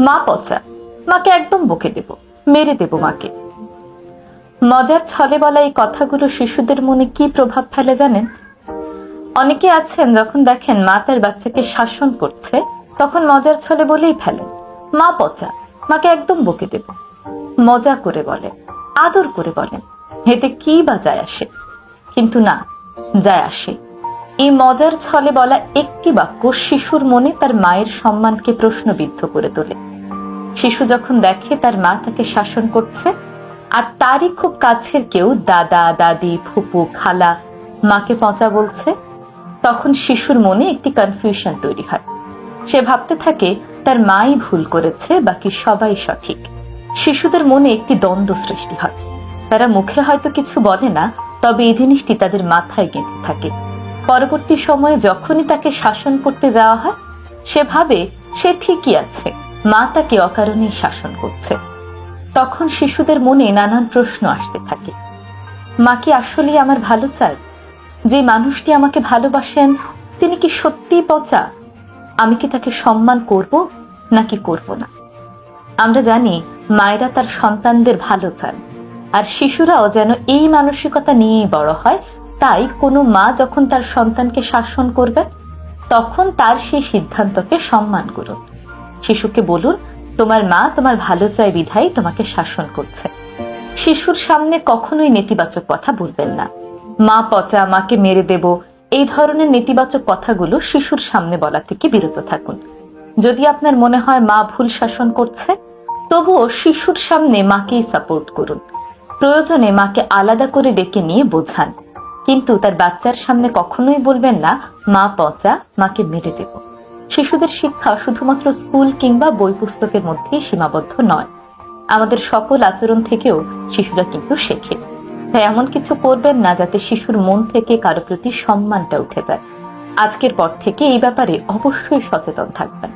মা পচা, মাকে একদম বকে দেব, মেরে দেব মাকে। মজার ছলে বলা এই কথাগুলো শিশুদের মনে কি প্রভাব ফেলে জানেন? অনেকে আছেন যখন দেখেন মা তার বাচ্চাকে শাসন করছে তখন মজার ছলে বলেই ফেলেন, মা পচা, মাকে একদম বকে দেব। মজা করে বলেন, আদর করে বলেন, এতে কি বা যায় আসে? কিন্তু না, যায় আসে। এই মজার ছলে বলা একটি বাক্য শিশুর মনে তার মায়ের সম্মানকে প্রশ্নবিদ্ধ করে তোলে। শিশু যখন দেখে তার মা তাকে শাসন করছে আর তারই খুব কাছের কেউ, দাদা, দাদি, ফুপু, খালা, মাকে পচা বলছে, তখন শিশুর মনে একটি কনফিউশন তৈরি হয়। সে ভাবতে থাকে তার মাই ভুল করেছে, বাকি সবাই সঠিক। শিশুদের মনে একটি দ্বন্দ্ব সৃষ্টি হয়। তারা মুখে হয়তো কিছু বলে না, তবে এই জিনিসটি তাদের মাথায় গেঁথে থাকে। পরবর্তী সময়ে যখনই তাকে শাসন করতে যাওয়া হয়, সে ভাবে সে ঠিকই আছে, মা তাকে অকারণেই শাসন করছে। তখন শিশুদের মনে নানান প্রশ্ন আসতে থাকে। মা কি আসলেই আমার ভালো চায়? যে মানুষটি আমাকে ভালোবাসেন তিনি কি সত্যিই পচা? আমি কি তাকে সম্মান করব নাকি করব না? আমরা জানি মায়েরা তার সন্তানদের ভালো চান, আর শিশুরাও যেন এই মানসিকতা নিয়েই বড় হয়। তাই কোনো মা যখন তার সন্তানকে শাসন করবেন তখন তার সেই সিদ্ধান্তকে সম্মান করুন। শিশুকে বলুন, তোমার মা তোমার ভালো চায় বিধায় তোমাকে শাসন করছে। শিশুর সামনে কখনোই নেতিবাচক কথা বলবেন না। মা পচা, মাকে মেরে দেব, এই ধরনের নেতিবাচক কথাগুলো শিশুর সামনে বলা থেকে বিরত থাকুন। যদি আপনার মনে হয় মা ভুল শাসন করছে, তবুও শিশুর সামনে মাকেই সাপোর্ট করুন। প্রয়োজনে মাকে আলাদা করে ডেকে নিয়ে বোঝান, কিন্তু তার বাচ্চার সামনে কখনোই বলবেন না মা পচা, মাকে মেরে দেব। শিশুদের শিক্ষা শুধুমাত্র স্কুল কিংবা বই পুস্তকের মধ্যেই সীমাবদ্ধ নয়। আমাদের সকল আচরণ থেকেও শিশুরা কিন্তু শেখে। তাই এমন কিছু করবেন না যাতে শিশুর মন থেকে কারো প্রতি সম্মানটা উঠে যায়। আজকের পর থেকে এই ব্যাপারে অবশ্যই সচেতন থাকবেন।